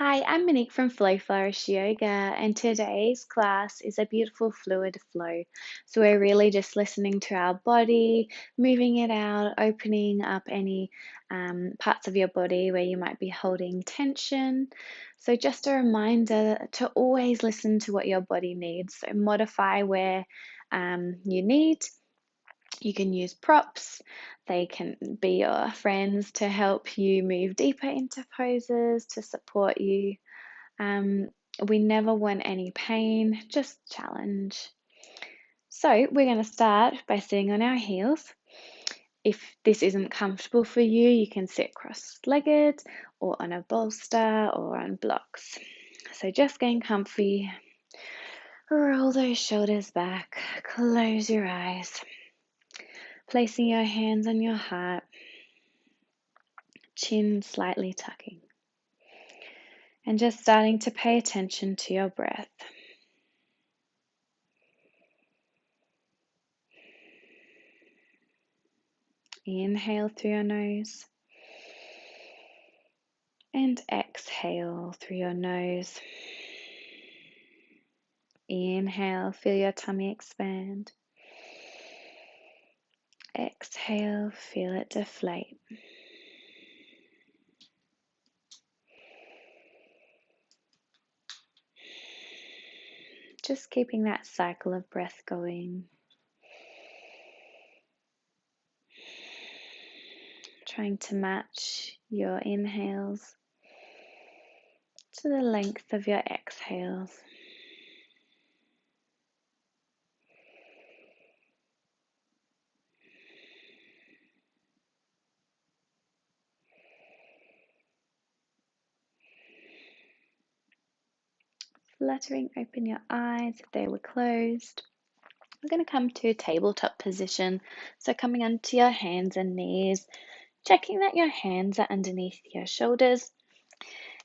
Hi, I'm Monique from Flourish Yoga, and today's class is a beautiful fluid flow. So we're really just listening to our body, moving it out, opening up any parts of your body where you might be holding tension. So just a reminder to always listen to what your body needs. So modify where you need. You can use props, they can be your friends to help you move deeper into poses, to support you. Um, we never want any pain, just challenge. So we're going to start by sitting on our heels. If this isn't comfortable for you, you can sit cross-legged or on a bolster or on blocks. So just getting comfy. Roll those shoulders back, close your eyes. Placing your hands on your heart, chin slightly tucking. And just starting to pay attention to your breath. Inhale through your nose. And exhale through your nose. Inhale, feel your tummy expand. Exhale, feel it deflate. Just keeping that cycle of breath going. Trying to match your inhales to the length of your exhales. Fluttering open your eyes if they were closed. We're going to come to a tabletop position. So coming onto your hands and knees, checking that your hands are underneath your shoulders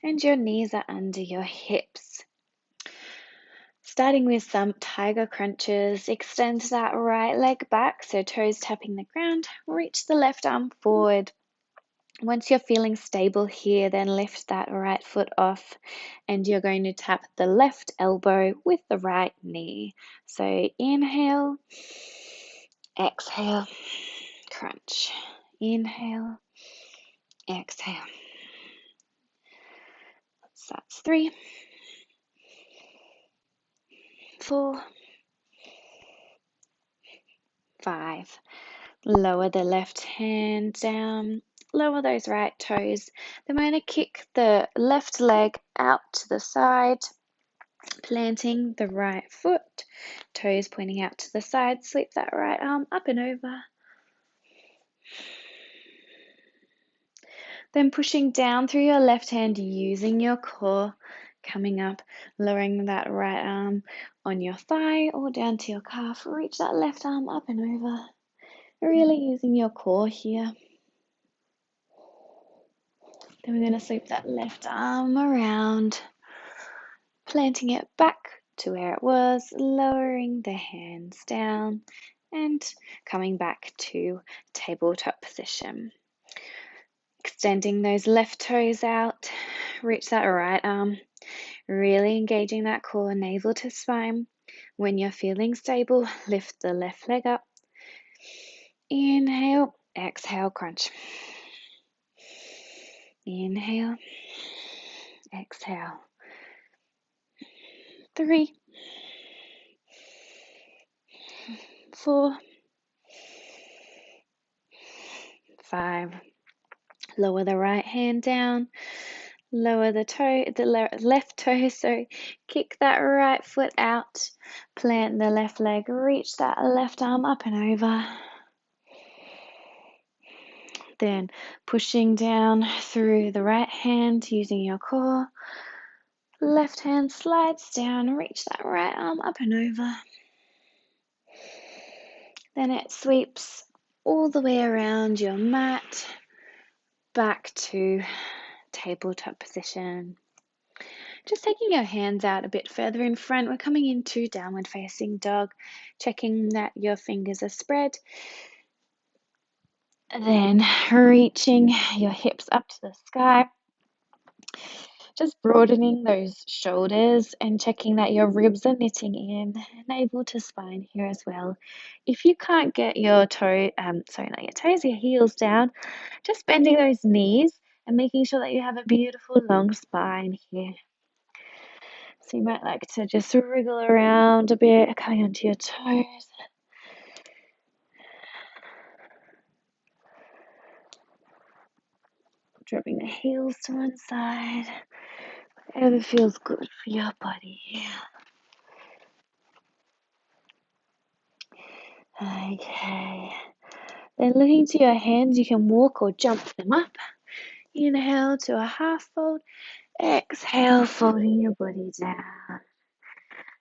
and your knees are under your hips. Starting with some tiger crunches, extend that right leg back, so toes tapping the ground, reach the left arm forward. Once you're feeling stable here, then lift that right foot off and you're going to tap the left elbow with the right knee. So inhale, exhale, crunch. Inhale, exhale. So that's 3, 4, 5. Lower the left hand down. Lower those right toes. Then we're going to kick the left leg out to the side, planting the right foot, toes pointing out to the side. Sweep that right arm up and over. Then pushing down through your left hand, using your core, coming up, lowering that right arm on your thigh or down to your calf. Reach that left arm up and over. Really using your core here. Then we're going to sweep that left arm around, planting it back to where it was, lowering the hands down and coming back to tabletop position. Extending those left toes out, reach that right arm, really engaging that core, navel to spine. When you're feeling stable, lift the left leg up. Inhale, exhale, crunch. Inhale, exhale. 3, 4, 5. Lower the right hand down. Lower the left toe, so kick that right foot out. Plant the left leg. Reach that left arm up and over. Then pushing down through the right hand using your core. Left hand slides down, reach that right arm up and over. Then it sweeps all the way around your mat, back to tabletop position. Just taking your hands out a bit further in front, we're coming into downward facing dog, checking that your fingers are spread. Then reaching your hips up to the sky. Just broadening those shoulders and checking that your ribs are knitting in, navel to spine here as well. If you can't get your not your toes, your heels down, just bending those knees and making sure that you have a beautiful long spine here. So you might like to just wriggle around a bit, coming onto your toes. Dropping the heels to one side, whatever feels good for your body. Okay. Then looking to your hands, you can walk or jump them up. Inhale to a half fold. Exhale, folding your body down.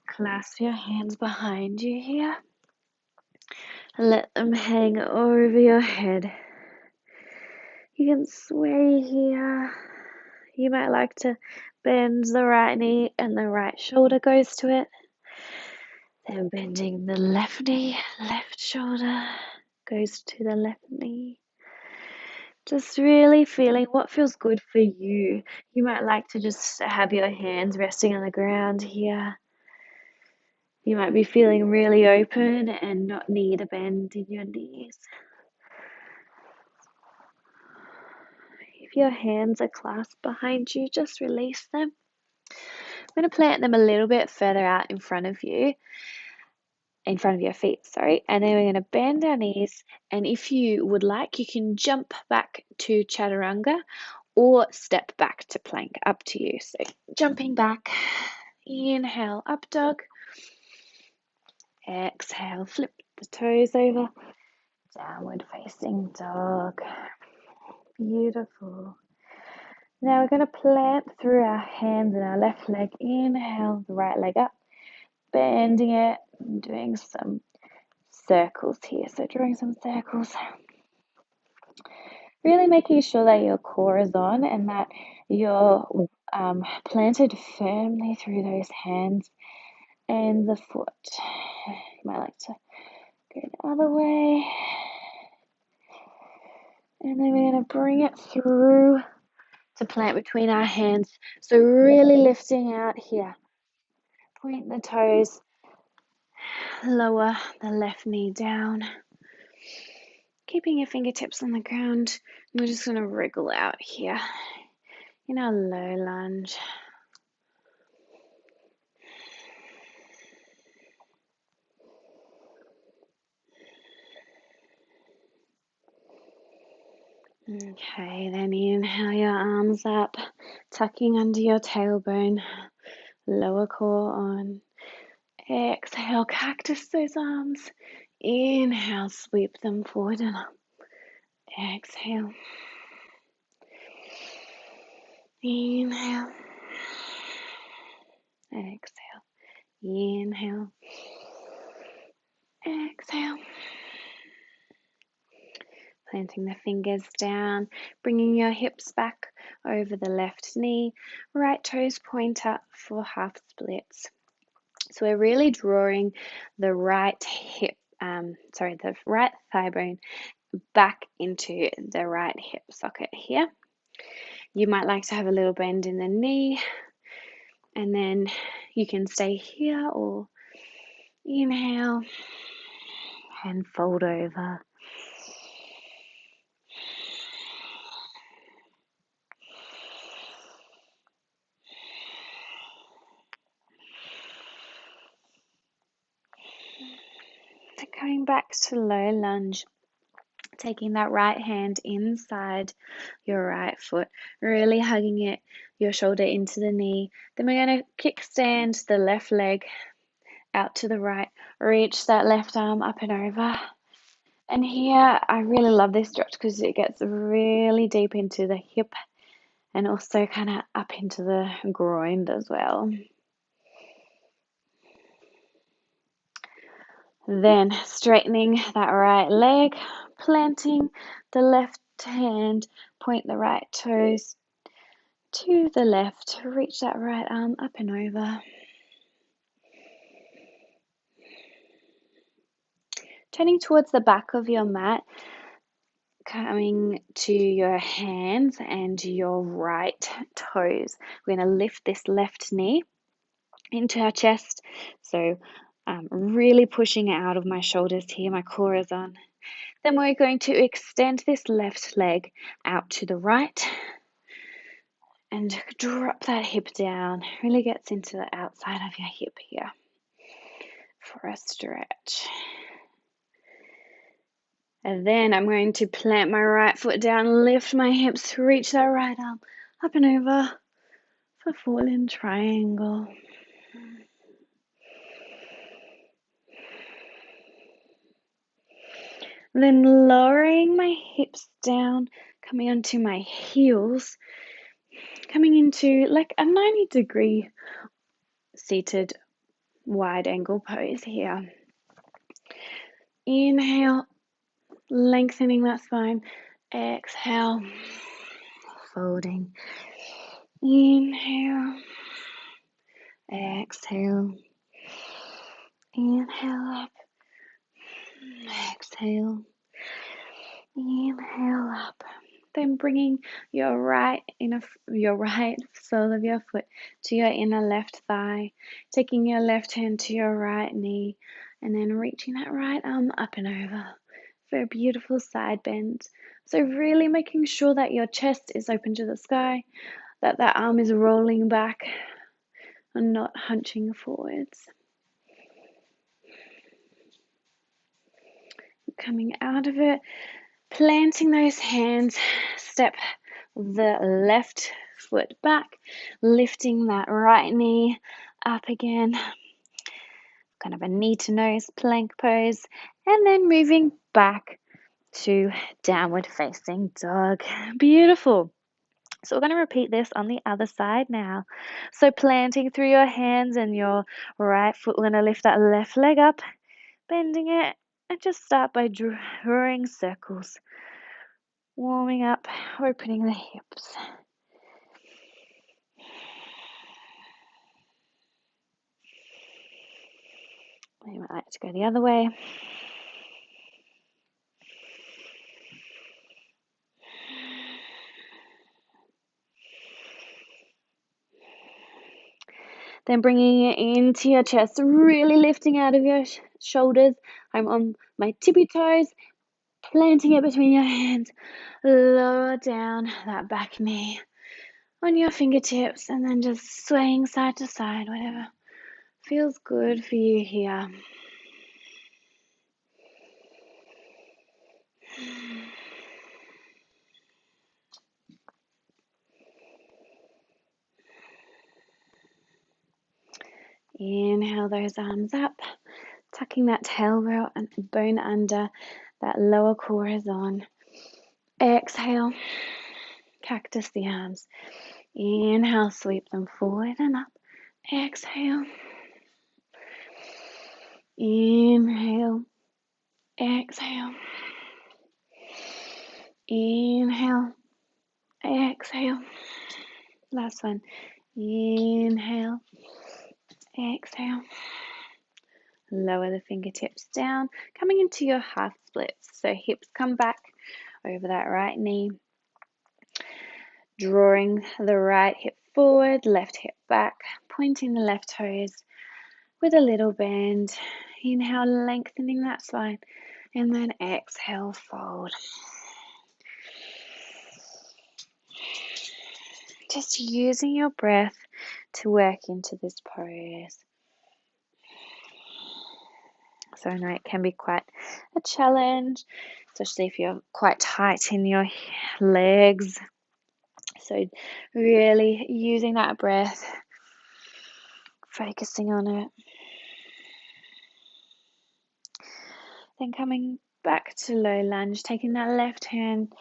Clasp your hands behind you here. Let them hang over your head. You can sway here. You might like to bend the right knee and the right shoulder goes to it. Then bending the left knee, left shoulder goes to the left knee. Just really feeling what feels good for you. You might like to just have your hands resting on the ground here. You might be feeling really open and not need a bend in your knees. If your hands are clasped behind you, just release them. I'm going to plant them a little bit further out in front of you. In front of your feet, sorry, and then we're going to bend our knees, and if you would like, you can jump back to chaturanga or step back to plank, up to you. So jumping back, inhale, up dog, exhale, flip the toes over, downward facing dog. Beautiful. Now we're going to plant through our hands and our left leg. Inhale, the right leg up, bending it, doing some circles here. So drawing some circles. Really making sure that your core is on and that you're planted firmly through those hands and the foot. You might like to go the other way. And then we're going to bring it through to plant between our hands. So really lifting out here. Point the toes. Lower the left knee down. Keeping your fingertips on the ground. And we're just going to wriggle out here in our low lunge. Okay, then inhale your arms up, tucking under your tailbone, lower core on. Exhale, cactus those arms. Inhale, sweep them forward and up. Exhale. Inhale. Exhale. Inhale. Exhale. Planting the fingers down, bringing your hips back over the left knee, right toes point up for half splits. So we're really drawing the right the right thigh bone back into the right hip socket here. You might like to have a little bend in the knee, and then you can stay here or inhale and fold over. Going back to low lunge, taking that right hand inside your right foot, really hugging it, your shoulder into the knee. Then we're going to kickstand the left leg out to the right, reach that left arm up and over. And here, I really love this stretch because it gets really deep into the hip and also kind of up into the groin as well. Then straightening that right leg, planting the left hand, point the right toes to the left, reach that right arm up and over. Turning towards the back of your mat, Coming to your hands and your right toes. We're going to lift this left knee into our chest. So really pushing out of my shoulders here, my core is on. Then we're going to extend this left leg out to the right and drop that hip down. Really gets into the outside of your hip here for a stretch. And then I'm going to plant my right foot down, lift my hips, reach that right arm up and over for fallen triangle. Then lowering my hips down, coming onto my heels, coming into like a 90-degree seated wide angle pose here. Inhale, lengthening that spine. Exhale, folding. Inhale, exhale, inhale up, exhale, inhale up. Then bringing your right sole of your foot to your inner left thigh, taking your left hand to your right knee, and then reaching that right arm up and over for a beautiful side bend. So really making sure that your chest is open to the sky, that arm is rolling back and not hunching forwards. Coming out of it, planting those hands, step the left foot back, lifting that right knee up again, kind of a knee to nose plank pose, and then moving back to downward facing dog. Beautiful. So we're going to repeat this on the other side now. So planting through your hands and your right foot, we're going to lift that left leg up, bending it, and just start by drawing circles. Warming up, opening the hips. You might like to go the other way. Then bringing it into your chest, really lifting out of your shoulders. I'm on my tippy toes, planting it between your hands. Lower down that back knee on your fingertips, and then just swaying side to side, whatever feels good for you here. Inhale those arms up, tucking that tailbone and bone under, that lower core is on. Exhale, cactus the arms. Inhale, sweep them forward and up. Exhale. Inhale. Exhale. Inhale. Exhale. Last one. Inhale. Exhale. Lower the fingertips down, coming into your half splits. So hips come back over that right knee. Drawing the right hip forward, left hip back, pointing the left toes with a little bend. Inhale, lengthening that spine, and then exhale, fold. Just using your breath to work into this pose. So I know it can be quite a challenge, especially if you're quite tight in your legs. So really using that breath, focusing on it. Then coming back to low lunge, taking that left hand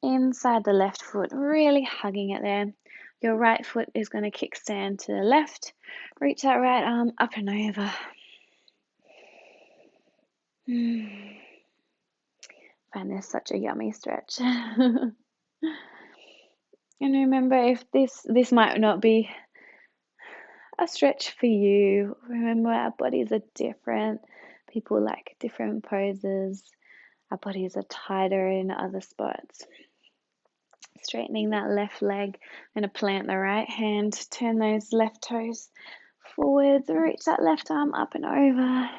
inside the left foot, really hugging it there. Your right foot is going to kickstand to the left. Reach that right arm up and over. Find this such a yummy stretch. And remember, if this might not be a stretch for you, remember our bodies are different. People like different poses. Our bodies are tighter in other spots. Straightening that left leg. I'm going to plant the right hand, turn those left toes forwards, reach that left arm up and over.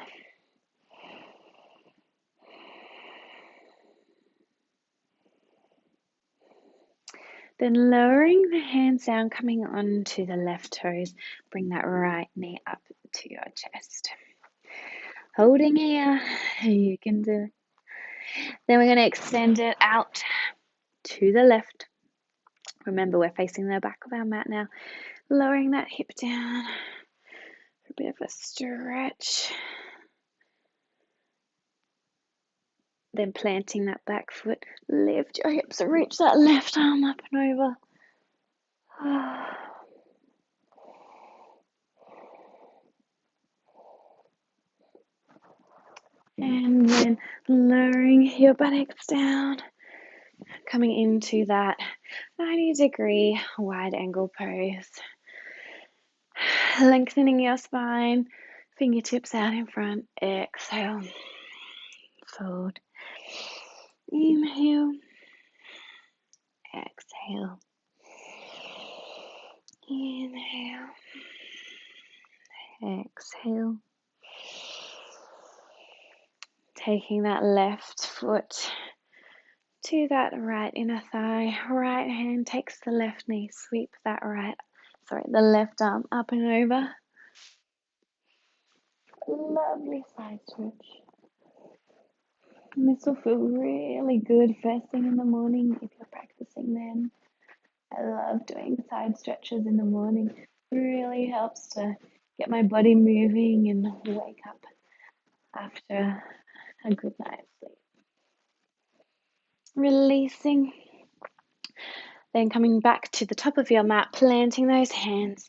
Then lowering the hands down, coming onto the left toes, bring that right knee up to your chest. Holding here, you can do it. Then we're going to extend it out to the left. Remember, we're facing the back of our mat now. Lowering that hip down for a bit of a stretch. Then planting that back foot. Lift your hips and reach that left arm up and over. And then lowering your buttocks down. Coming into that 90-degree wide angle pose. Lengthening your spine, fingertips out in front. Exhale, fold. Inhale, exhale. Inhale, exhale. Taking that left foot to that right inner thigh. Right hand takes the left knee. Sweep that the left arm up and over. Lovely side stretch. And this will feel really good first thing in the morning if you're practicing then. I love doing side stretches in the morning. It really helps to get my body moving and wake up after a good night's sleep. Releasing. Then coming back to the top of your mat, planting those hands.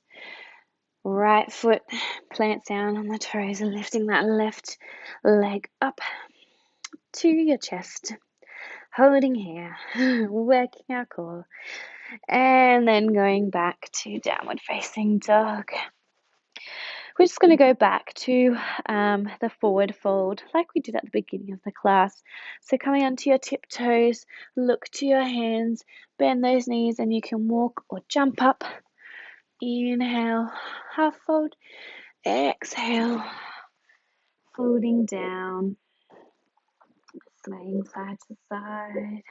Right foot plants down on the toes and lifting that left leg up to your chest. Holding here, working our core. And then going back to downward facing dog. We're just going to go back to the forward fold like we did at the beginning of the class. So coming onto your tiptoes, look to your hands, bend those knees, and you can walk or jump up. Inhale, half fold. Exhale, folding down, swaying side to side.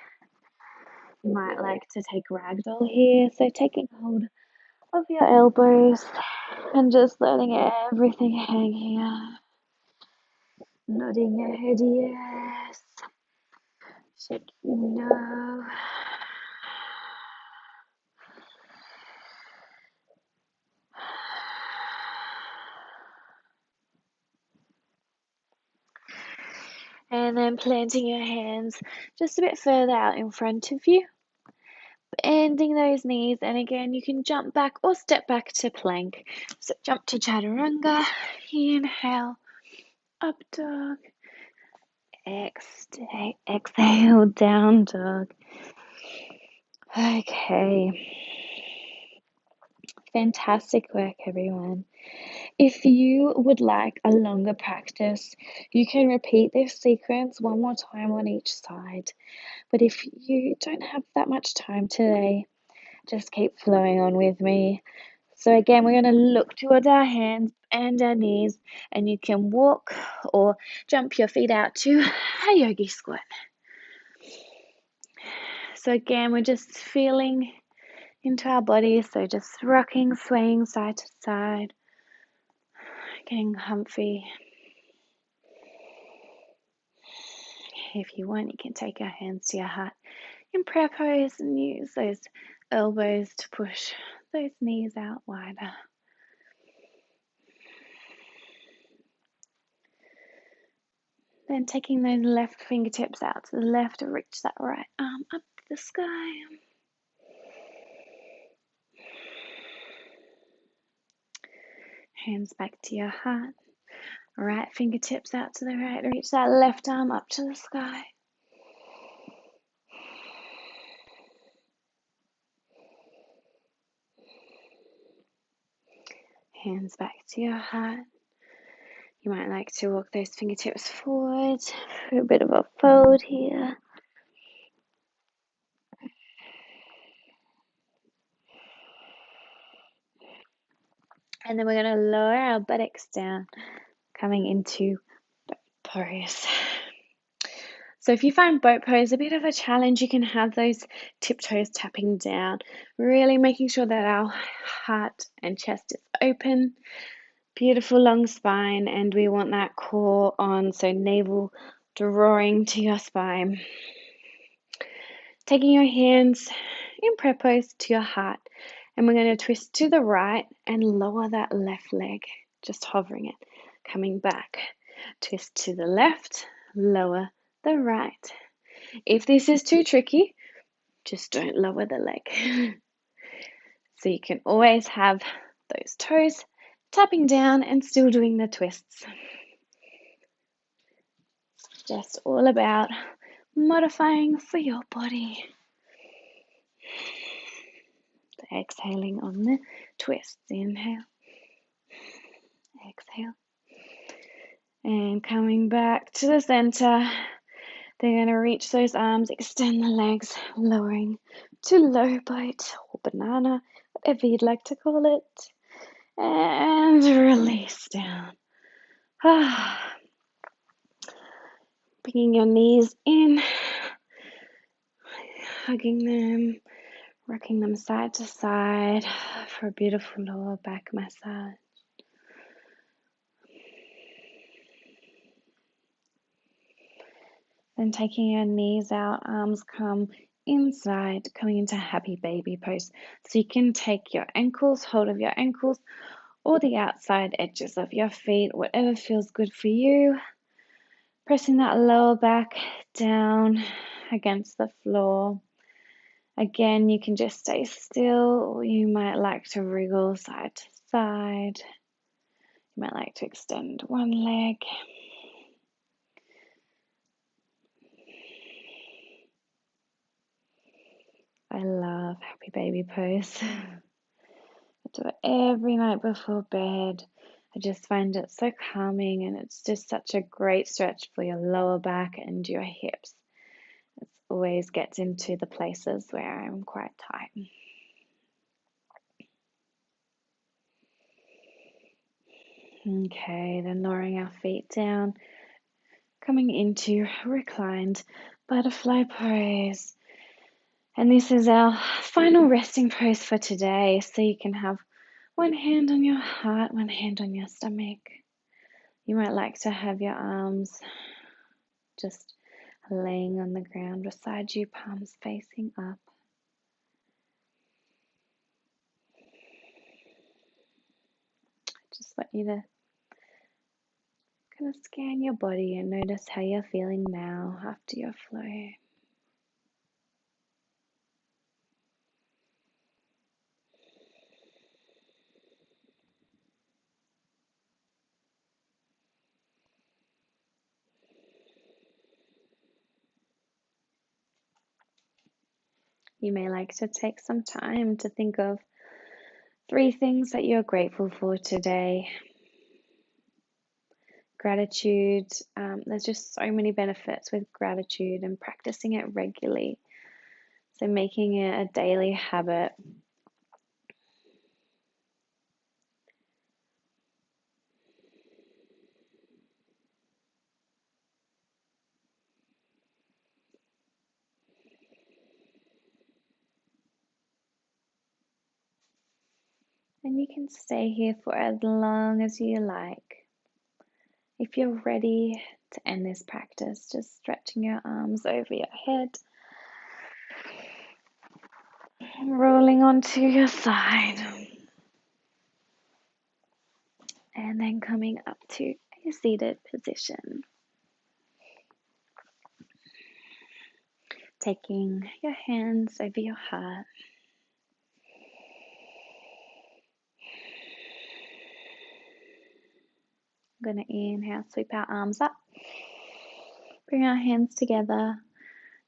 You might like to take ragdoll here, so taking hold of your elbows and just letting everything hang here. Nodding your head yes. Shaking no. And then planting your hands just a bit further out in front of you. Bending those knees, and again you can jump back or step back to plank. So jump to chaturanga. Inhale, up dog. Exhale, down dog. Okay. Fantastic work, everyone. If you would like a longer practice, you can repeat this sequence one more time on each side. But if you don't have that much time today, just keep flowing on with me. So again, we're going to look towards our hands and our knees, and you can walk or jump your feet out to a Yogi Squat. So again, we're just feeling into our body, so just rocking, swaying side to side, getting comfy. If you want, you can take your hands to your heart in prayer pose and use those elbows to push those knees out wider. Then taking those left fingertips out to the left to reach that right arm up to the sky. Hands back to your heart. Right fingertips out to the right. Reach that left arm up to the sky. Hands back to your heart. You might like to walk those fingertips forward for a bit of a fold here. And then we're going to lower our buttocks down, coming into boat pose. So if you find boat pose a bit of a challenge, you can have those tiptoes tapping down, really making sure that our heart and chest is open. Beautiful long spine, and we want that core on, so navel drawing to your spine. Taking your hands in prayer pose to your heart, and we're going to twist to the right and lower that left leg, just hovering it, coming back. Twist to the left, lower the right. If this is too tricky, just don't lower the leg. So you can always have those toes tapping down and still doing the twists. It's just all about modifying for your body. So exhaling on the twists. Inhale, exhale. And coming back to the center. They're going to reach those arms, extend the legs, lowering to low boat or banana, whatever you'd like to call it. And release down. Bringing your knees in, hugging them, rocking them side to side for a beautiful lower back massage. Then taking your knees out, arms come inside, coming into happy baby pose. So you can take your ankles, hold of your ankles, or the outside edges of your feet, whatever feels good for you. Pressing that lower back down against the floor. Again, you can just stay still, or you might like to wriggle side to side. You might like to extend one leg. I love happy baby pose. I do it every night before bed. I just find it so calming, and it's just such a great stretch for your lower back and your hips. It always gets into the places where I'm quite tight. Okay, then lowering our feet down, coming into reclined butterfly pose. And this is our final resting pose for today. So you can have one hand on your heart, one hand on your stomach. You might like to have your arms just laying on the ground beside you, palms facing up. Just want you to kind of scan your body and notice how you're feeling now after your flow. You may like to take some time to think of 3 things that you're grateful for today. Gratitude, there's just so many benefits with gratitude and practicing it regularly. So making it a daily habit. And you can stay here for as long as you like. If you're ready to end this practice, just stretching your arms over your head, rolling onto your side, and then coming up to a seated position. Taking your hands over your heart. I'm going to inhale, sweep our arms up. Bring our hands together.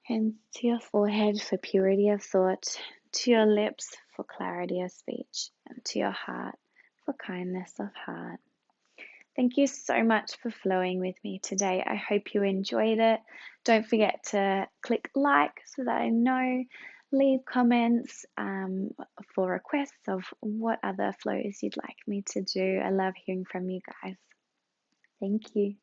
Hands to your forehead for purity of thought, to your lips for clarity of speech, and to your heart for kindness of heart. Thank you so much for flowing with me today. I hope you enjoyed it. Don't forget to click like so that I know. Leave comments for requests of what other flows you'd like me to do. I love hearing from you guys. Thank you.